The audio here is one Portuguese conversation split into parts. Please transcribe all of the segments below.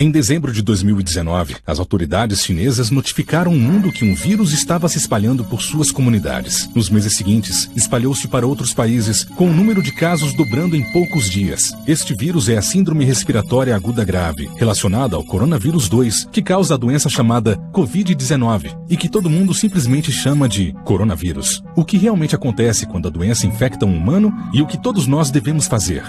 Em dezembro de 2019, as autoridades chinesas notificaram o mundo que um vírus estava se espalhando por suas comunidades. Nos meses seguintes, espalhou-se para outros países, com o número de casos dobrando em poucos dias. Este vírus é a Síndrome Respiratória Aguda Grave, relacionada ao coronavírus 2, que causa a doença chamada Covid-19 e que todo mundo simplesmente chama de coronavírus. O que realmente acontece quando a doença infecta um humano e o que todos nós devemos fazer?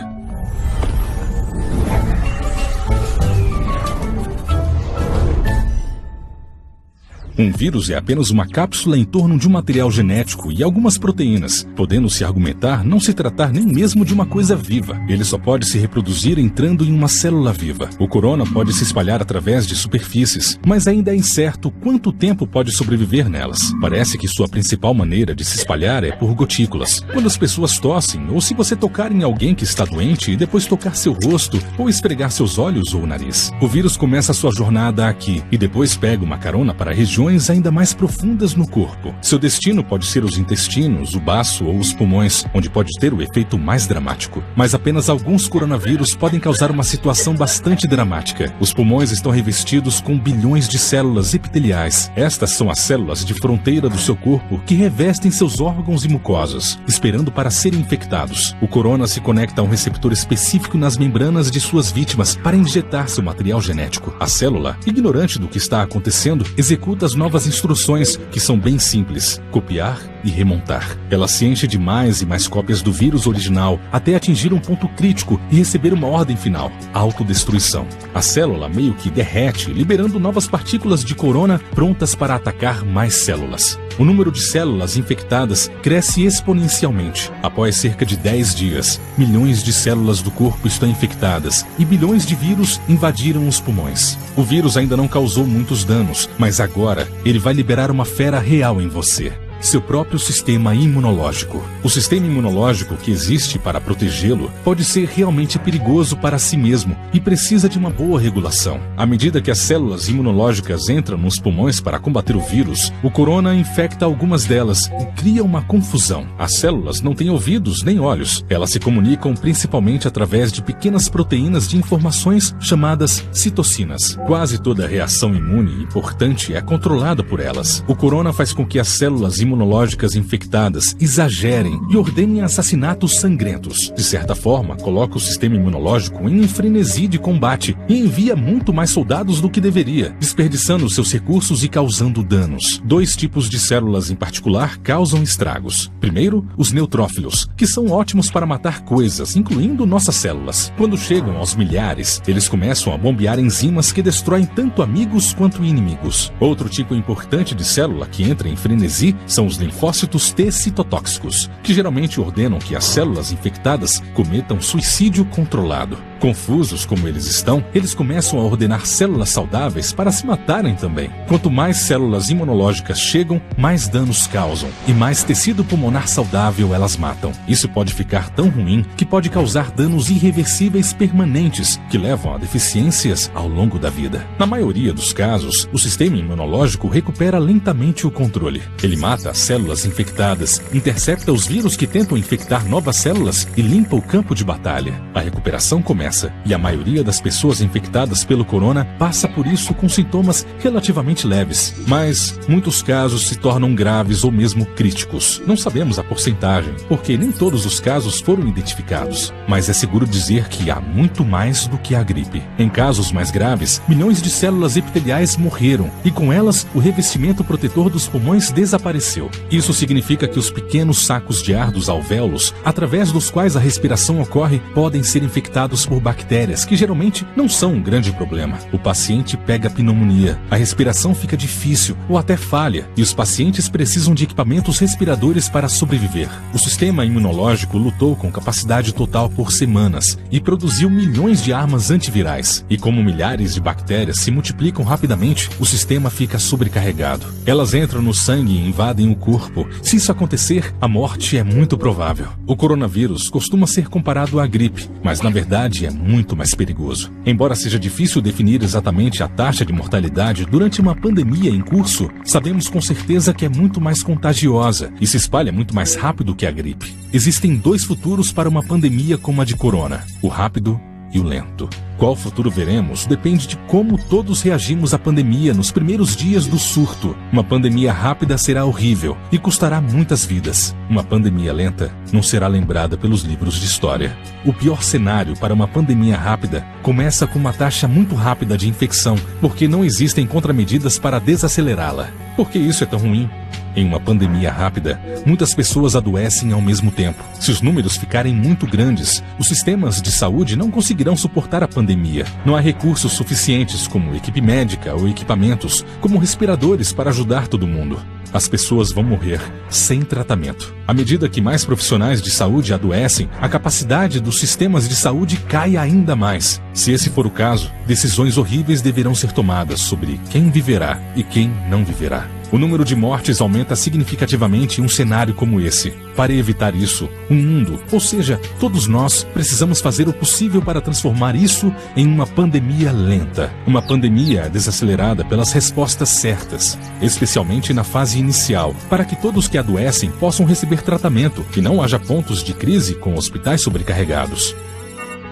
Um vírus é apenas uma cápsula em torno de um material genético e algumas proteínas, podendo-se argumentar não se tratar nem mesmo de uma coisa viva. Ele só pode se reproduzir entrando em uma célula viva. O corona pode se espalhar através de superfícies, mas ainda é incerto quanto tempo pode sobreviver nelas. Parece que sua principal maneira de se espalhar é por gotículas. Quando as pessoas tossem, ou se você tocar em alguém que está doente e depois tocar seu rosto, ou esfregar seus olhos ou nariz. O vírus começa sua jornada aqui e depois pega uma carona para regiões ainda mais profundas no corpo. Seu destino pode ser os intestinos, o baço ou os pulmões, onde pode ter o efeito mais dramático. Mas apenas alguns coronavírus podem causar uma situação bastante dramática. Os pulmões estão revestidos com bilhões de células epiteliais. Estas são as células de fronteira do seu corpo que revestem seus órgãos e mucosas, esperando para serem infectados. O corona se conecta a um receptor específico nas membranas de suas vítimas para injetar seu material genético. A célula, ignorante do que está acontecendo, executa as novas instruções, que são bem simples: copiar e remontar. Ela se enche de mais e mais cópias do vírus original até atingir um ponto crítico e receber uma ordem final: autodestruição. A célula meio que derrete, liberando novas partículas de corona prontas para atacar mais células. O número de células infectadas cresce exponencialmente. Após cerca de 10 dias, milhões de células do corpo estão infectadas e bilhões de vírus invadiram os pulmões. O vírus ainda não causou muitos danos, mas agora ele vai liberar uma fera real em você: seu próprio sistema imunológico. O sistema imunológico que existe para protegê-lo pode ser realmente perigoso para si mesmo e precisa de uma boa regulação. À medida que as células imunológicas entram nos pulmões para combater o vírus, o corona infecta algumas delas e cria uma confusão. As células não têm ouvidos nem olhos. Elas se comunicam principalmente através de pequenas proteínas de informações chamadas citocinas. Quase toda reação imune importante é controlada por elas. O corona faz com que as células imunológicas infectadas exagerem e ordenem assassinatos sangrentos. De certa forma, coloca o sistema imunológico em um frenesi de combate e envia muito mais soldados do que deveria, desperdiçando seus recursos e causando danos. Dois tipos de células em particular causam estragos. Primeiro, os neutrófilos, que são ótimos para matar coisas, incluindo nossas células. Quando chegam aos milhares, eles começam a bombear enzimas que destroem tanto amigos quanto inimigos. Outro tipo importante de célula que entra em frenesi são os linfócitos T citotóxicos, que geralmente ordenam que as células infectadas cometam suicídio controlado. Confusos como eles estão, eles começam a ordenar células saudáveis para se matarem também. Quanto mais células imunológicas chegam, mais danos causam, e mais tecido pulmonar saudável elas matam. Isso pode ficar tão ruim que pode causar danos irreversíveis permanentes, que levam a deficiências ao longo da vida. Na maioria dos casos, o sistema imunológico recupera lentamente o controle. Ele mata as células infectadas, intercepta os vírus que tentam infectar novas células e limpa o campo de batalha. A recuperação começa, e a maioria das pessoas infectadas pelo corona passa por isso com sintomas relativamente leves, mas muitos casos se tornam graves ou mesmo críticos. Não sabemos a porcentagem, porque nem todos os casos foram identificados, mas é seguro dizer que há muito mais do que a gripe. Em casos mais graves, milhões de células epiteliais morreram, e com elas o revestimento protetor dos pulmões desapareceu. Isso significa que os pequenos sacos de ar dos alvéolos, através dos quais a respiração ocorre, podem ser infectados por bactérias, que geralmente não são um grande problema. O paciente pega pneumonia, a respiração fica difícil ou até falha, e os pacientes precisam de equipamentos respiradores para sobreviver. O sistema imunológico lutou com capacidade total por semanas e produziu milhões de armas antivirais. E como milhares de bactérias se multiplicam rapidamente, o sistema fica sobrecarregado. Elas entram no sangue e invadem o corpo. Se isso acontecer, a morte é muito provável. O coronavírus costuma ser comparado à gripe, mas na verdade é muito mais perigoso. Embora seja difícil definir exatamente a taxa de mortalidade durante uma pandemia em curso, sabemos com certeza que é muito mais contagiosa e se espalha muito mais rápido que a gripe. Existem dois futuros para uma pandemia como a de corona: o rápido e o lento. Qual futuro veremos depende de como todos reagimos à pandemia nos primeiros dias do surto. Uma pandemia rápida será horrível e custará muitas vidas. Uma pandemia lenta não será lembrada pelos livros de história. O pior cenário para uma pandemia rápida começa com uma taxa muito rápida de infecção, porque não existem contramedidas para desacelerá-la. Por que isso é tão ruim? Em uma pandemia rápida, muitas pessoas adoecem ao mesmo tempo. Se os números ficarem muito grandes, os sistemas de saúde não conseguirão suportar a pandemia. Não há recursos suficientes, como equipe médica ou equipamentos, como respiradores para ajudar todo mundo. As pessoas vão morrer sem tratamento. À medida que mais profissionais de saúde adoecem, a capacidade dos sistemas de saúde cai ainda mais. Se esse for o caso, decisões horríveis deverão ser tomadas sobre quem viverá e quem não viverá. O número de mortes aumenta significativamente em um cenário como esse. Para evitar isso, o mundo, ou seja, todos nós, precisamos fazer o possível para transformar isso em uma pandemia lenta. Uma pandemia desacelerada pelas respostas certas, especialmente na fase inicial, para que todos que adoecem possam receber tratamento e não haja pontos de crise com hospitais sobrecarregados.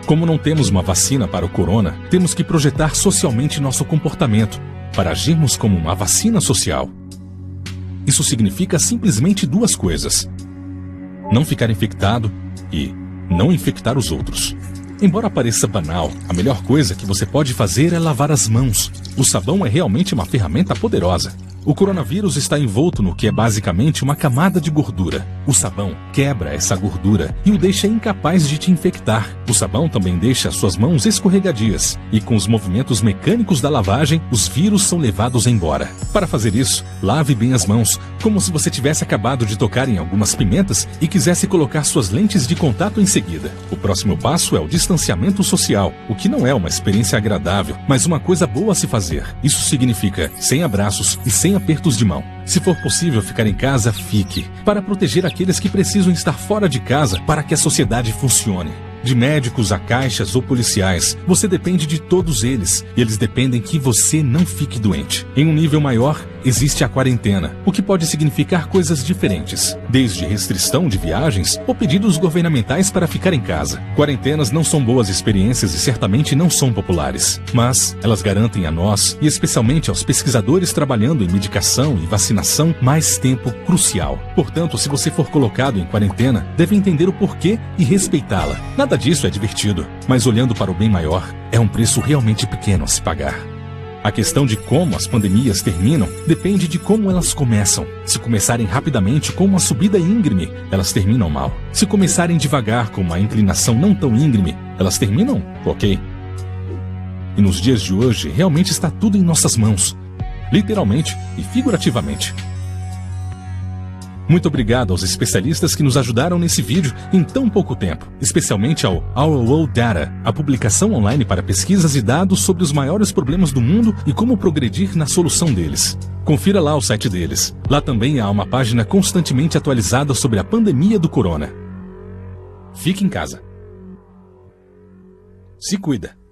Como não temos uma vacina para o corona, temos que projetar socialmente nosso comportamento para agirmos como uma vacina social. Isso significa simplesmente duas coisas: não ficar infectado e não infectar os outros. Embora pareça banal, a melhor coisa que você pode fazer é lavar as mãos. O sabão é realmente uma ferramenta poderosa. O coronavírus está envolto no que é basicamente uma camada de gordura. O sabão quebra essa gordura e o deixa incapaz de te infectar. O sabão também deixa suas mãos escorregadias e com os movimentos mecânicos da lavagem, os vírus são levados embora. Para fazer isso, lave bem as mãos, como se você tivesse acabado de tocar em algumas pimentas e quisesse colocar suas lentes de contato em seguida. O próximo passo é o distanciamento social, o que não é uma experiência agradável, mas uma coisa boa a se fazer. Isso significa sem abraços e sem apertos de mão. Se for possível ficar em casa, fique, para proteger aqueles que precisam estar fora de casa para que a sociedade funcione. De médicos a caixas ou policiais, você depende de todos eles, e eles dependem que você não fique doente. Em um nível maior, existe a quarentena, o que pode significar coisas diferentes, desde restrição de viagens ou pedidos governamentais para ficar em casa. Quarentenas não são boas experiências e certamente não são populares, mas elas garantem a nós, e especialmente aos pesquisadores trabalhando em medicação e vacinação, mais tempo crucial. Portanto, se você for colocado em quarentena, deve entender o porquê e respeitá-la. Nada disso é divertido, mas olhando para o bem maior, é um preço realmente pequeno a se pagar. A questão de como as pandemias terminam depende de como elas começam. Se começarem rapidamente com uma subida íngreme, elas terminam mal. Se começarem devagar com uma inclinação não tão íngreme, elas terminam ok. E nos dias de hoje, realmente está tudo em nossas mãos, literalmente e figurativamente. Muito obrigado aos especialistas que nos ajudaram nesse vídeo em tão pouco tempo, especialmente ao Our World Data, a publicação online para pesquisas e dados sobre os maiores problemas do mundo e como progredir na solução deles. Confira lá o site deles. Lá também há uma página constantemente atualizada sobre a pandemia do corona. Fique em casa. Se cuida.